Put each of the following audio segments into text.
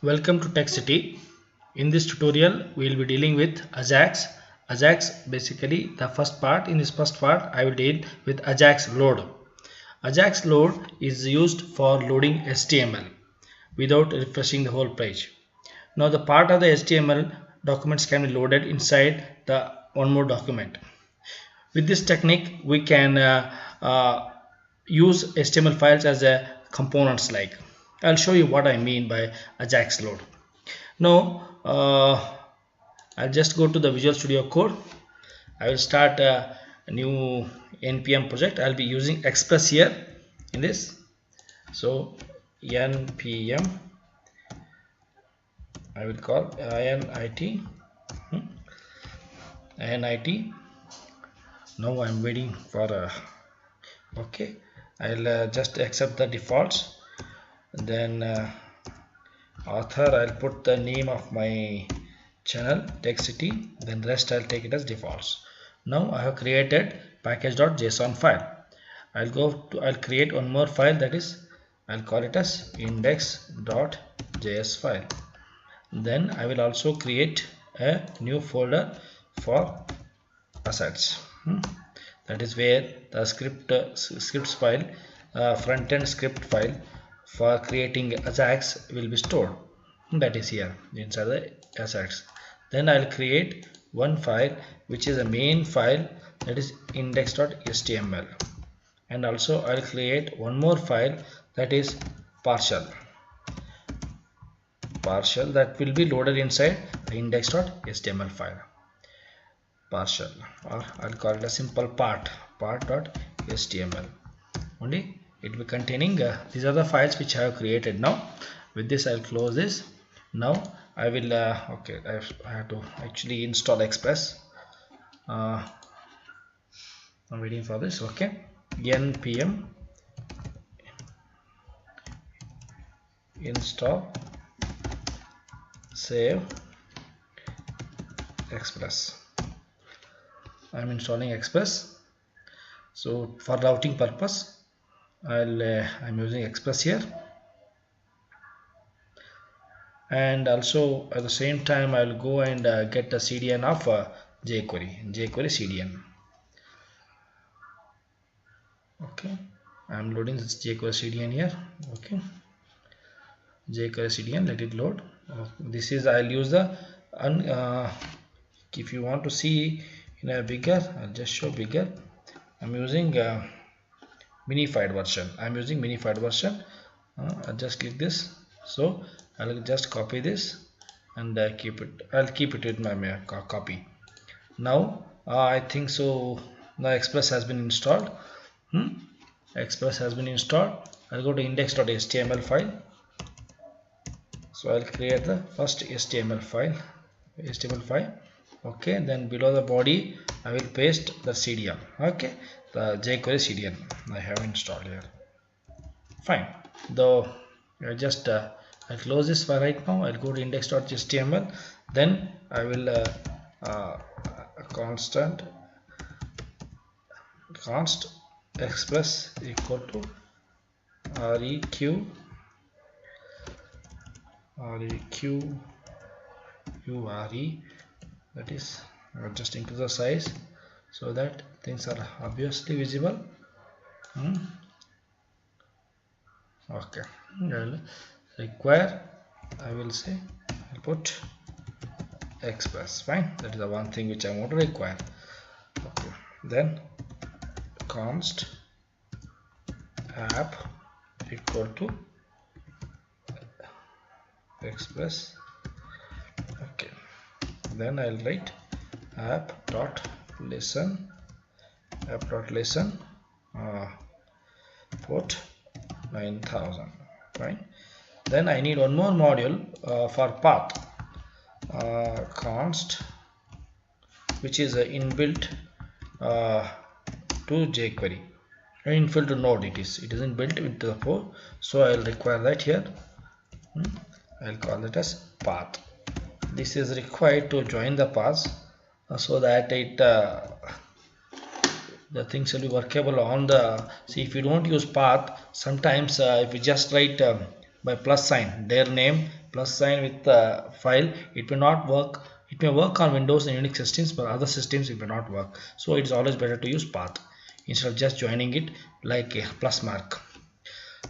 Welcome to Tech City. In this tutorial, we will be dealing with Ajax. Ajax, basically the first part. In this first part, I will deal with Ajax load. Ajax load is used for loading HTML without refreshing the whole page. Now the part of the HTML documents can be loaded inside the one more document. With this technique, we can use HTML files as a components like. I'll show you what I mean by Ajax load. Now I'll just go to the Visual Studio Code. I will start a new npm project. I'll be using Express here in this. So npm, I will call init. Now I'm waiting for okay. I'll just accept the defaults. Then author, I'll put the name of my channel Tech City, then rest I'll take it as defaults. Now I have created package.json file. I'll create one more file, that is I'll call it as index.js file. Then I will also create a new folder for assets. That is where the scripts file, front-end script file for creating Ajax will be stored. That is here inside the assets. Then I'll create one file which is a main file, that is index.html, and also I'll create one more file, that is partial that will be loaded inside the index.html file. Partial, or I'll call it a simple part.html. Only it will be containing these are the files which I have created. Now with this I'll close this. Now I will okay, I have to actually install Express. I'm waiting for this. Okay, npm install save Express. I'm installing Express. So for routing purpose, I'm using Express here, and also at the same time I'll go and get the CDN of Jquery CDN. Okay, I'm loading this Jquery CDN here. Okay, Jquery CDN, let it load. This is, I'll use the if you want to see in a bigger, I'll just show bigger. I'm using minified version. I'll just click this. So I'll just copy this and keep it. I'll keep it in my copy. Now I think so. The Express has been installed. Express has been installed. I'll go to index.html file. So I'll create the first HTML file. Okay, then below the body I will paste the CDN. Okay, the Jquery CDN I have installed here. Fine. Though I just I'll close this for right now. I'll go to index.html. Then I will const express equal to req ure, that is just increase the size so that things are obviously visible. Okay, I'll require, I will say I'll put Express. Fine, that is the one thing which I want to require. Okay, then const app equal to Express. Okay, then I'll write app.listen port 9000. Fine. Then I need one more module for path, const, which is inbuilt to Jquery, inbuilt to Node. It isn't built into the core, so I'll require that here. I'll call it as path. This is required to join the paths so that the things will be workable on the. See, if you don't use path, sometimes if you just write by plus sign, their name plus sign with the file. It may not work. It may work on Windows and Unix systems, but other systems it may not work. So it's always better to use path instead of just joining it like a plus mark.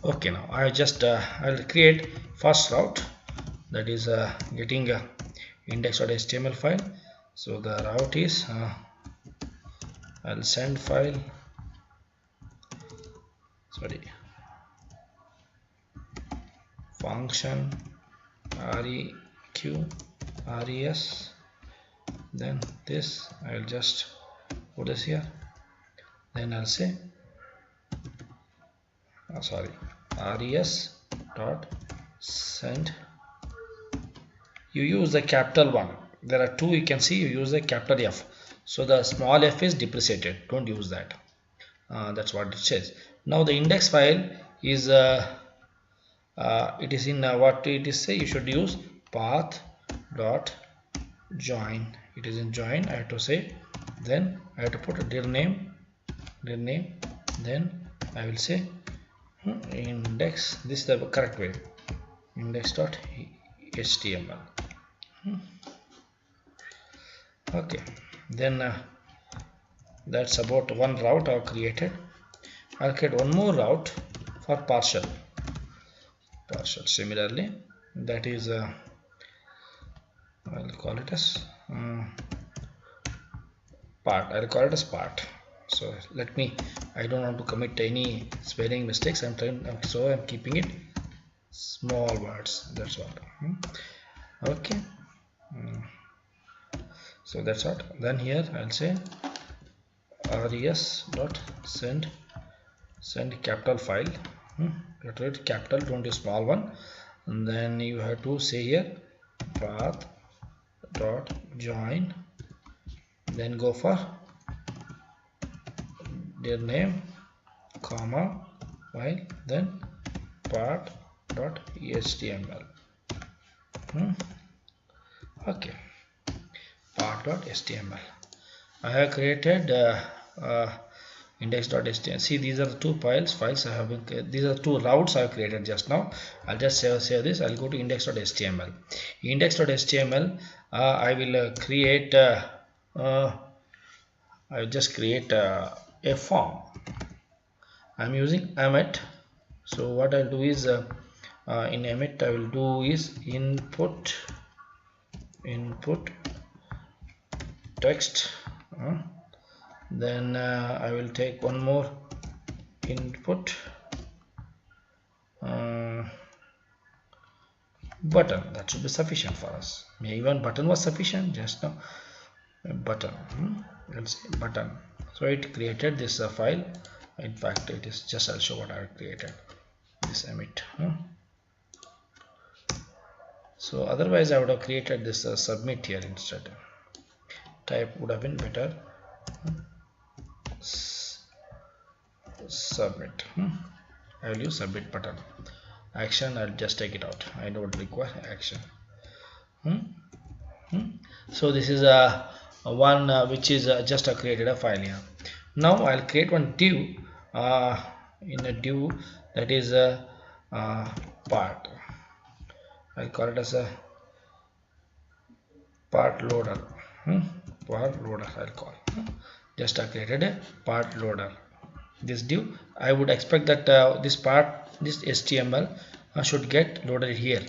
Okay, now I just I'll create first route, that is getting index.html file. So the route is I'll send file, sorry, function req res, then this I'll just put this here, then I'll say res dot send. You use the capital one. There are two, you can see you use the capital F, so the small f is depreciated, don't use that. That's what it says. Now the index file is it is in what it is say, you should use path dot join. It is in join, I have to say, then I have to put a dir name, then I will say index, this is the correct way, index.html. Okay, then that's about one route I've created. I'll create one more route for partial. Similarly, that is I'll call it as part. I'll call it as part. So let me, I don't want to commit any spelling mistakes. I'm keeping it small words. That's what. Okay. So that's what. Then here I'll say res dot send capital file. Get rid capital, don't use small one. And then you have to say here path dot join, then go for their name comma file, then part dot html. Okay, part dot html. I have created index.html. See, these are the two files I have been, these are two routes I have created just now. I'll just save this. I'll go to index.html. Index.html, I will create I'll just create a form. I'm using Emmet. So what I'll do is in Emmet I will do is input text, then I will take one more input button. That should be sufficient for us. Maybe one button was sufficient just now. Button, let's say button. So it created this file. In fact, it is just, I'll show what I have created, this Emmet. So otherwise I would have created this submit here instead. Type would have been better. Submit. I will use submit button. Action, I'll just take it out. I don't require action. So this is a one which is just created a file here. Now I'll create one div in a div, that is a part. I'll call it as a part loader. Part loader I'll call. Just created a part loader. This div, I would expect that this HTML should get loaded here.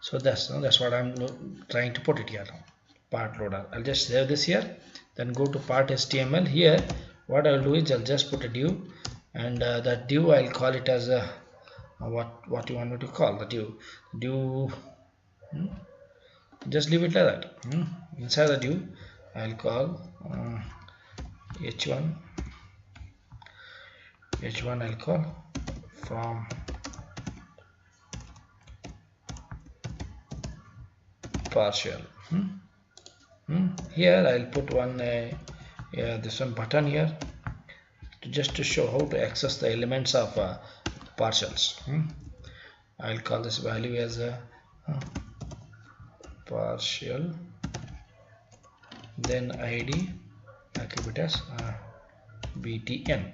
So that's what I'm trying to put it here. Part loader. I'll just save this here, then go to part HTML. Here what I'll do is I'll just put a div, and that div I'll call it as a what you want me to call the div. Just leave it like that. Inside the div I'll call h1 I'll call from partial. Here I'll put one this one button here just to show how to access the elements of partials. I'll call this value as a partial, then id I keep it as btn.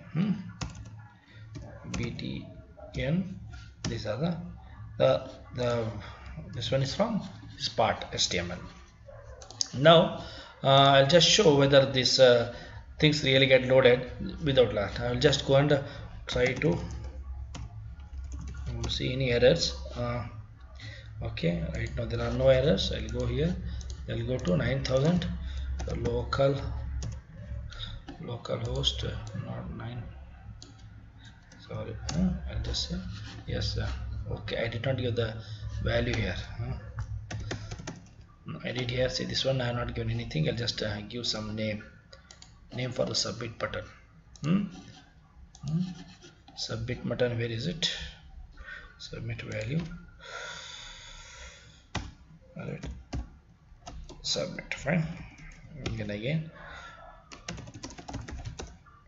These are the the this one is from this part HTML. Now I'll just show whether these things really get loaded without that. I'll just go and try to see any errors. Okay, right now there are no errors. I'll go here. I'll go to 9000 local host, not 9. Sorry, I'll just say yes. Okay, I did not give the value here. I did here. See this one. I have not given anything. I'll just give some name for the submit button. Submit button. Where is it? Submit value. Alright. Submit. Fine. Again.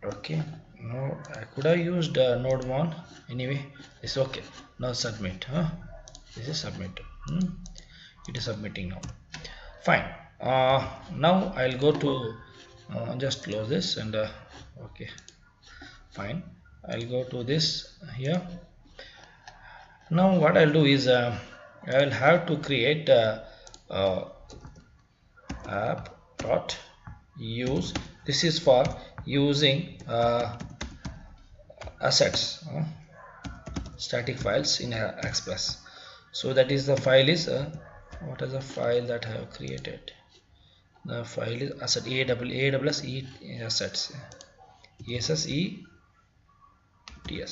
Okay. No, I could have used node 1. Anyway, it's okay. Now submit. This is submit. It is submitting now. Fine. Now I'll go to just close this and okay. Fine. I'll go to this here. Now what I'll do is I will have to create app.use. This is for using assets, static files in Express. So that is the file is what is the file that I have created? The file is asset AWS assets ESSETS.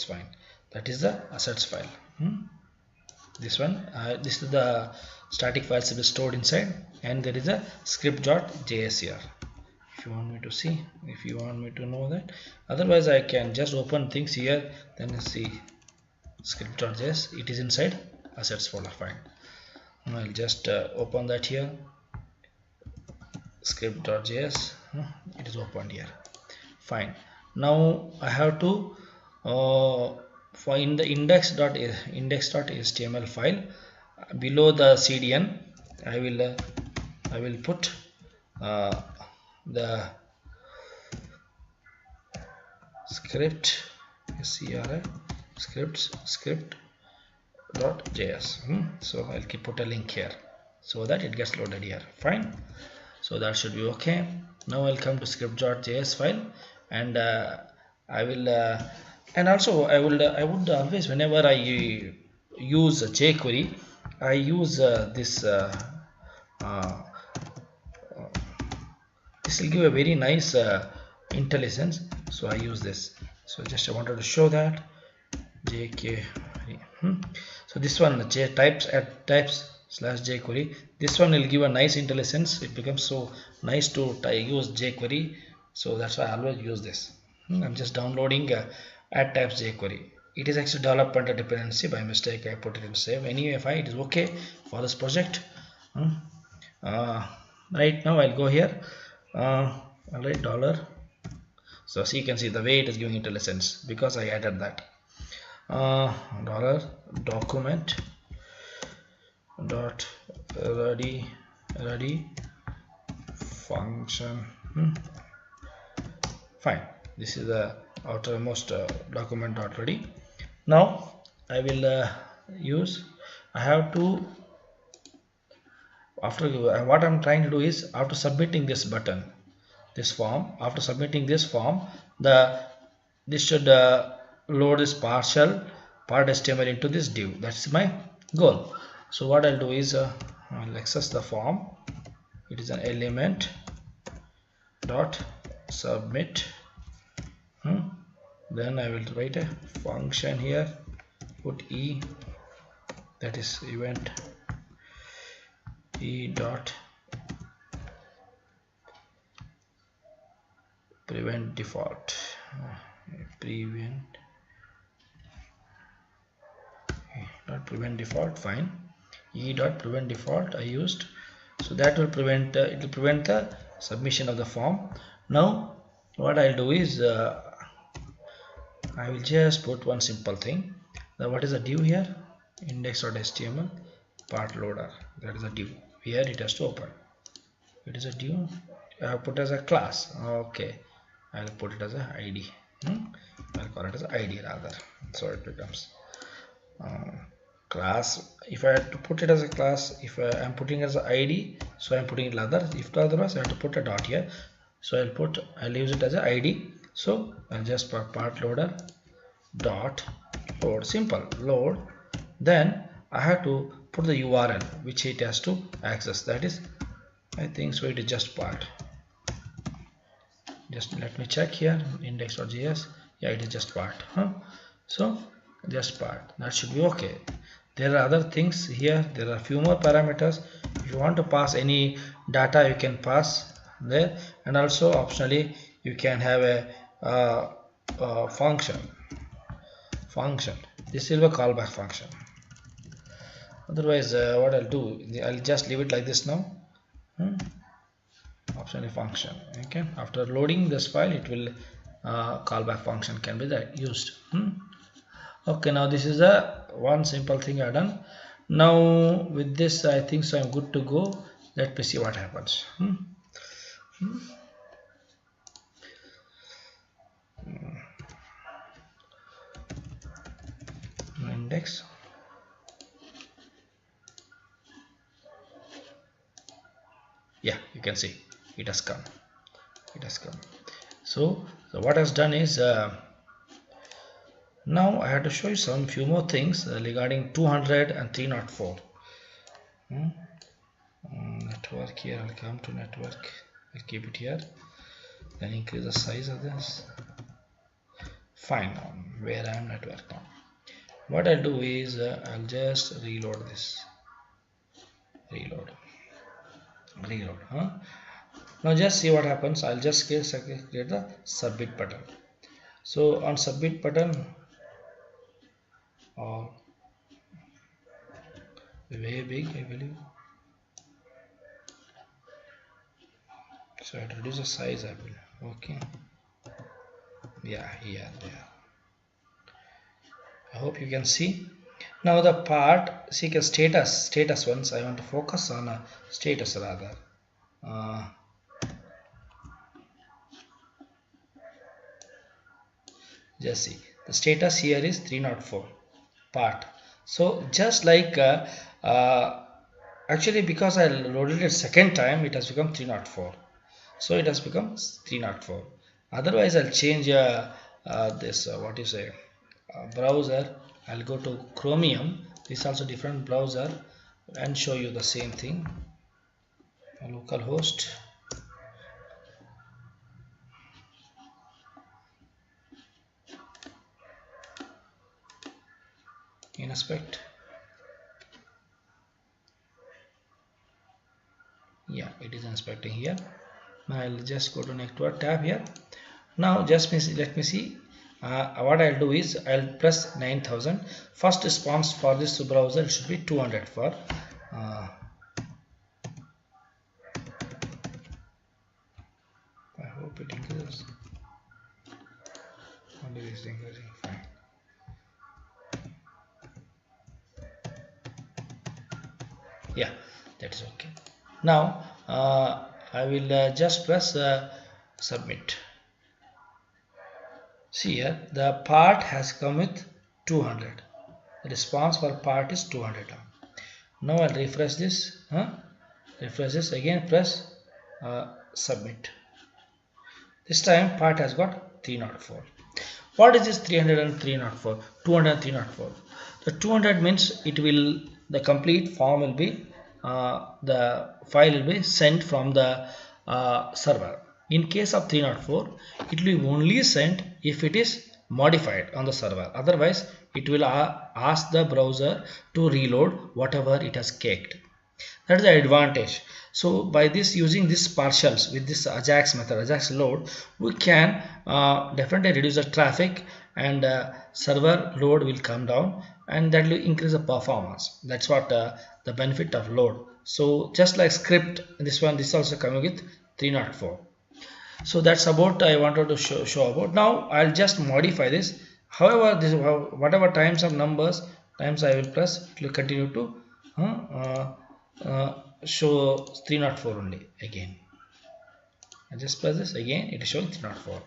Fine. That is the assets file. This one, this is the static files to be stored inside, and there is a script.js here. If you want me to see, if you want me to know that, otherwise I can just open things here, then see script.js. It is inside assets folder. Fine. I'll just open that here. Script.js. It is opened here. Fine. Now I have to for in the index.html file below the CDN I will put the script script.js. So I'll put a link here so that it gets loaded here. Fine. So that should be okay. Now I'll come to script.js file, and I will and also I would always, whenever I use Jquery, I use this this will give a very nice IntelliSense, so I use this. So just I wanted to show that Jquery. So this one types /Jquery. This one will give a nice IntelliSense. It becomes so nice to use Jquery. So that's why I always use this. I'm just downloading add types Jquery. It is actually development dependency. By mistake I put it in save. Anyway, fine, it is okay for this project. Right now I'll go here. Alright, $. So you can see the way it is giving IntelliSense because I added that. $document dot ready function. Fine. This is the outermost document dot ready. Now I will I have to, after what I'm trying to do is, after submitting this button, this form, after submitting this form, this should load this part HTML into this div. That's my goal. So what I'll do is I'll access the form. It is an element dot submit. Then I will write a function here, put that is event dot prevent default. Prevent default. Fine. Dot prevent default I used, so that will prevent it will prevent the submission of the form. Now what I'll do is I will just put one simple thing. What is a div here? Index.html part loader. That is a div. Here it has to open. It is a div. I have put as a class. Okay, I'll put it as a ID. I'll call it as ID rather. So it becomes class. If I had to put it as a class, if I'm putting as an ID, so I'm putting it other. If otherwise I have to put a dot here, so I'll use it as an ID. So I'll just put part loader dot load, simple load. Then I have to put the URL which it has to access, that is, I think so it is just part. Just let me check here, index.js. Yeah, it is just part. So just part, that should be okay. There are other things here, there are few more parameters. If you want to pass any data, you can pass there, and also optionally you can have a function. This will be a callback function. Otherwise what I'll do, I'll just leave it like this now. Optionally function. Okay, after loading this file, it will callback function can be used. Okay, now this is a one simple thing I've done. Now with this, I think so I'm good to go. Let me see what happens. Index. Yeah, you can see it has come. So what has done is now I have to show you some few more things regarding 200 and 304. Network here, I'll come to network, I'll keep it here, then increase the size of this. Fine, now where I am network now. What I'll do is I'll just reload this. Reload. Now just see what happens. I'll just create the submit button. So on submit button, very big, I believe. So I reduce the size, I believe. Okay. Yeah, here, there. I hope you can see. Now the part, see the status ones. I want to focus on a status rather. Just see the status here is 304 part. So just like actually because I loaded it second time, it has become 304. So it has become 304. Otherwise I'll change this what you say browser. I'll go to Chromium. This is also different browser and show you the same thing. Localhost. Inspect. Yeah, it is inspecting here. Now I'll just go to network tab here. Now just let me see. What I'll do is I'll press 9000. First response for this browser should be 200 for I hope it increases. Only this increasing. Fine. Yeah, that's okay. Now I will just press submit. See here, the part has come with 200. The response for part is 200. Now I'll refresh this. Refresh this again. Press submit. This time part has got 304. What is this 300 and 304? 200 and 304. The 200 means it will, the complete form will be the file will be sent from the server. In case of 304, it will be only sent if it is modified on the server. Otherwise, it will ask the browser to reload whatever it has caked. That is the advantage. So by this, using this partials with this Ajax method, Ajax load, we can definitely reduce the traffic, and server load will come down, and that will increase the performance. That's what the benefit of load. So just like script, this one, this is also coming with 304. So that's about I wanted to show about. Now I'll just modify this. However, this whatever times of numbers times I will press, it will continue to show 304 only again. I just press this again, it is showing 304.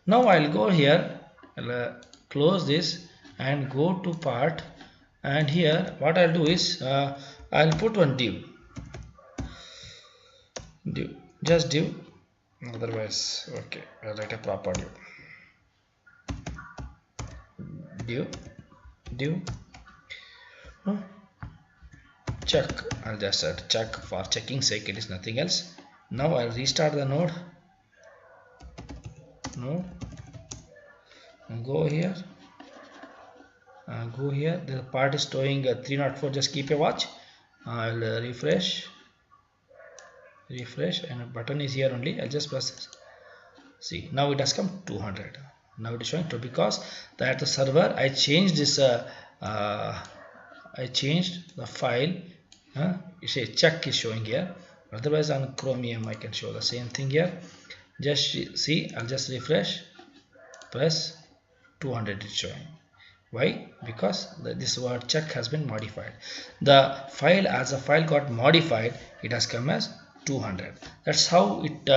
Now I'll go here, I'll close this and go to part and here what I'll do is I'll put one div, just div, otherwise okay, I'll write a proper div check. I'll just set check for checking sake, it is nothing else. Now I'll restart the node, and go here, the part is showing 304, just keep a watch. I'll refresh, and a button is here only. I'll just press this. See, now it has come 200. Now it is showing 2 because at the server I changed this I changed the file. You say check is showing here, otherwise on Chromium I can show the same thing here. Just see, I'll just refresh, press 200, it's showing. Why? Because this word check has been modified. The file, as a file got modified, it has come as 200. That's how it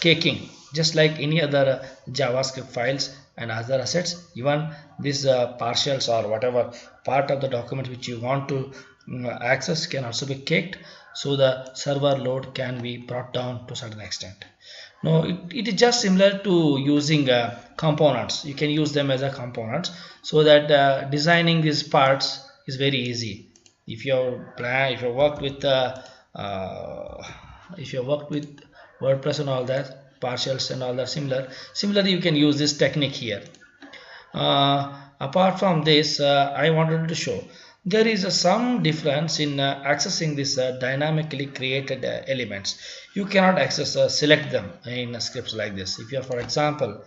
caking, just like any other JavaScript files and other assets. Even these partials or whatever part of the document which you want to access can also be caked, so the server load can be brought down to a certain extent. Now it is just similar to using components. You can use them as a components, so that designing these parts is very easy. If you worked with WordPress and all that, partials and all that, similarly you can use this technique here. Apart from this, I wanted to show there is some difference in accessing this dynamically created elements. You cannot access select them in scripts like this. If you are, for example,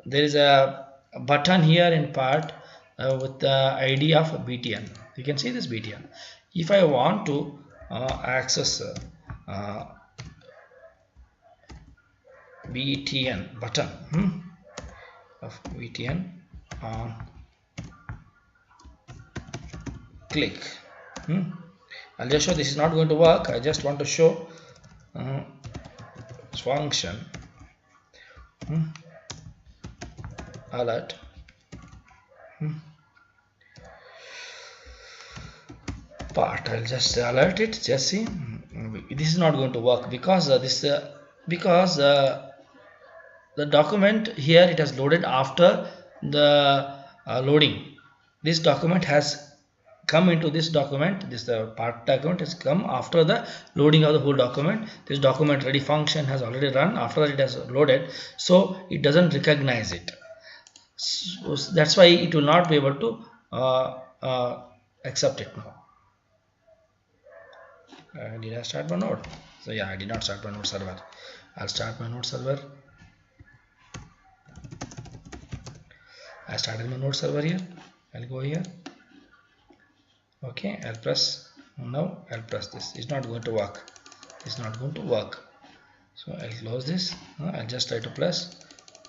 there is a button here in part with the ID of BTN. You can see this BTN. If I want to access BTN button of BTN on click, I'll just show this is not going to work. I just want to show function alert part. I'll just alert it. Just see, this is not going to work because the document here, it has loaded after the loading. This document has come into this document. This part document has come after the loading of the whole document. This document ready function has already run. After that it has loaded, so it doesn't recognize it. So that's why it will not be able to accept it now. Did I start my node? So yeah, I did not start my node server. I'll start my node server. I started my node server here. I'll go here. Okay, I'll press. Now I'll press this. It's not going to work. It's not going to work. So I'll close this. I'll just try to press.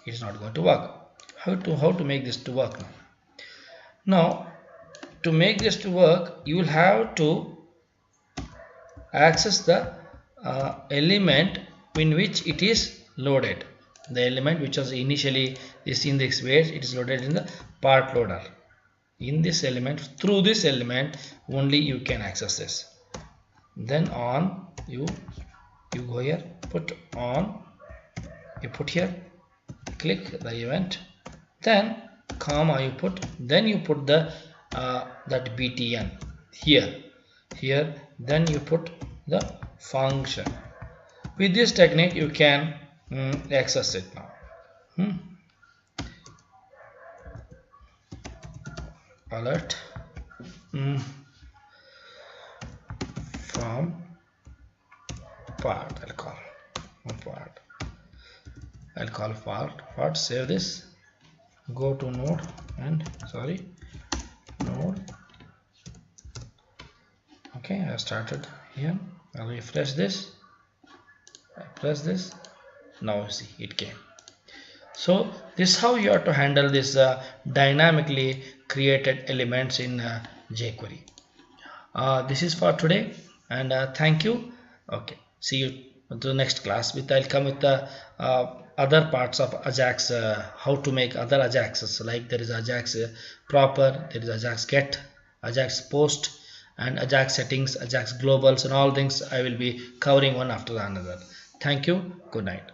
It's not going to work. How to make this to work now? Now, to make this to work, you will have to access the element in which it is loaded. The element which was initially this index where it is loaded in the part loader. In this element, through this element only you can access this. Then on, you go here, put on, you put here, click the event, then comma you put, then you put the that btn here, then you put the function. With this technique you can access it now. Alert from part. I'll call part. Save this. Go to node and node. Okay, I started here. I'll refresh this. I press this. Now see, it came. So this is how you have to handle this dynamically created elements in Jquery. This is for today, and thank you. Okay, see you to the next class. I'll come with the other parts of Ajax, how to make other Ajaxes, like there is Ajax proper, there is Ajax get, Ajax post, and Ajax settings, Ajax globals, and all things I will be covering one after another. Thank you. Good night.